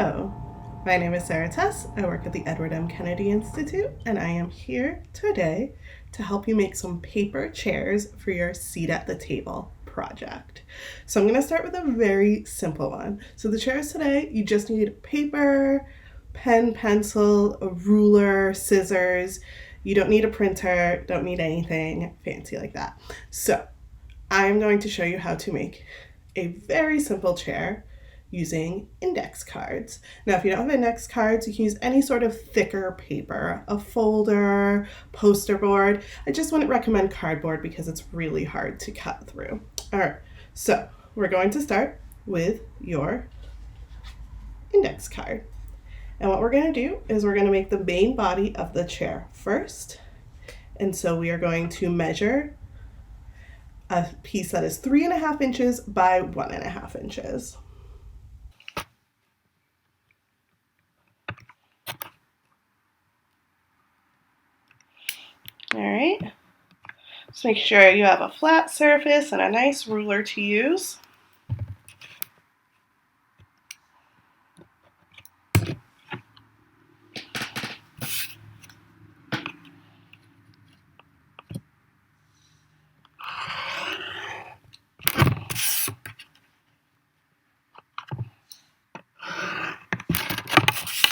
Hello, my name is Sarah Tess. I work at the Edward M. Kennedy Institute, and I am here today to help you make some paper chairs for your seat at the table project. So I'm going to start with a very simple one. So the chairs today, you just need paper, pen, pencil, a ruler, scissors. You don't need a printer, don't need anything fancy like that. So I'm going to show you how to make a very simple chair using index cards. Now, if you don't have index cards, you can use any sort of thicker paper, a folder, poster board. I just wouldn't recommend cardboard because it's really hard to cut through. All right, so we're going to start with your index card. And what we're going to do is we're going to make the main body of the chair first. And so we are going to measure a piece that is 3.5 inches by 1.5 inches. All right, just make sure you have a flat surface and a nice ruler to use.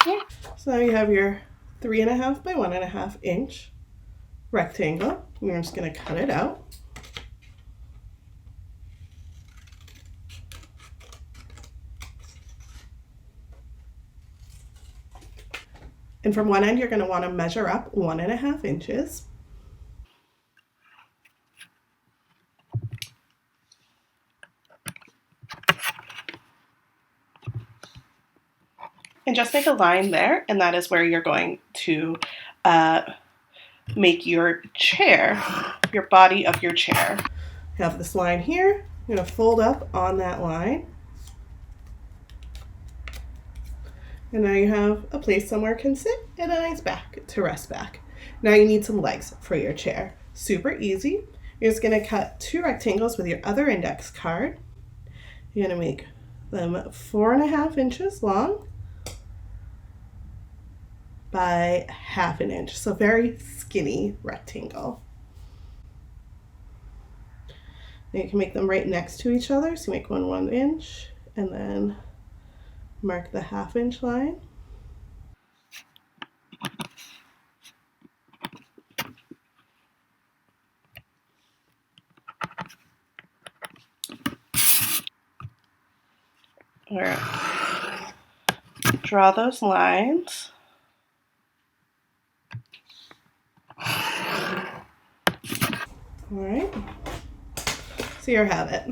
Okay. So now you have your 3.5 by 1.5 inch rectangle. We're just going to cut it out. And from one end, you're going to want to measure up 1.5 inches. And just make a line there, and that is where you're going to make your chair, your body of your chair. You have this line here. You're going to fold up on that line. And now you have a place somewhere can sit and a nice back to rest back. Now you need some legs for your chair. Super easy. You're just going to cut 2 rectangles with your other index card. You're going to make them 4.5 inches long by 1/2 inch. So very skinny rectangle. Now you can make them right next to each other. So you make one 1 inch and then mark the 1/2 inch line. All right. Draw those lines. All right. So here you have it.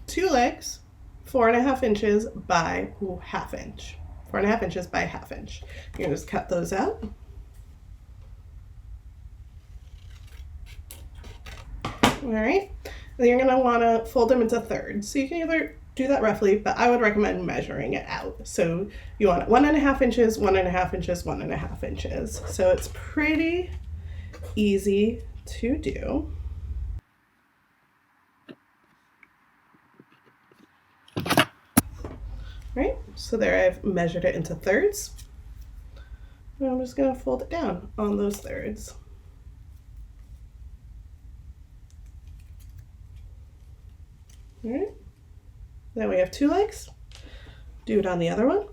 2 legs, 4.5 inches by 1/2 inch. 4.5 inches by 1/2 inch. You're gonna just cut those out. All right. Then you're gonna wanna fold them into thirds. So you can either do that roughly, but I would recommend measuring it out. So you want 1.5 inches, 1.5 inches, 1.5 inches. So it's pretty easy to do. Right, so there I've measured it into thirds. And I'm just going to fold it down on those thirds. All right, then we have 2 legs. Do it on the other one.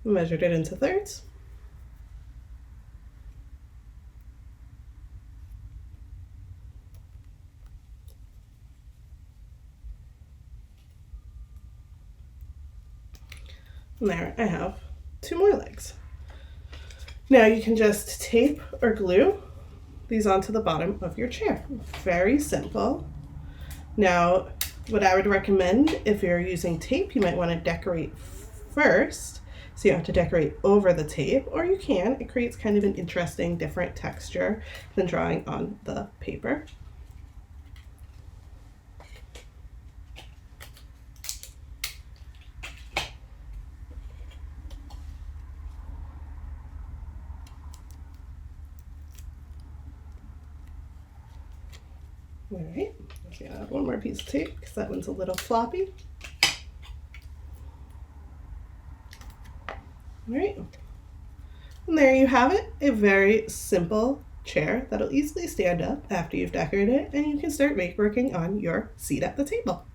Measured it into thirds. And there I have 2 more legs. Now you can just tape or glue these onto the bottom of your chair. Very simple. Now, what I would recommend if you're using tape, you might want to decorate first. So you have to decorate over the tape, or you can. It creates kind of an interesting, different texture than drawing on the paper. All right, I'm gonna add one more piece of tape because that one's a little floppy. All right, and there you have it, a very simple chair that'll easily stand up after you've decorated it, and you can start working on your seat at the table.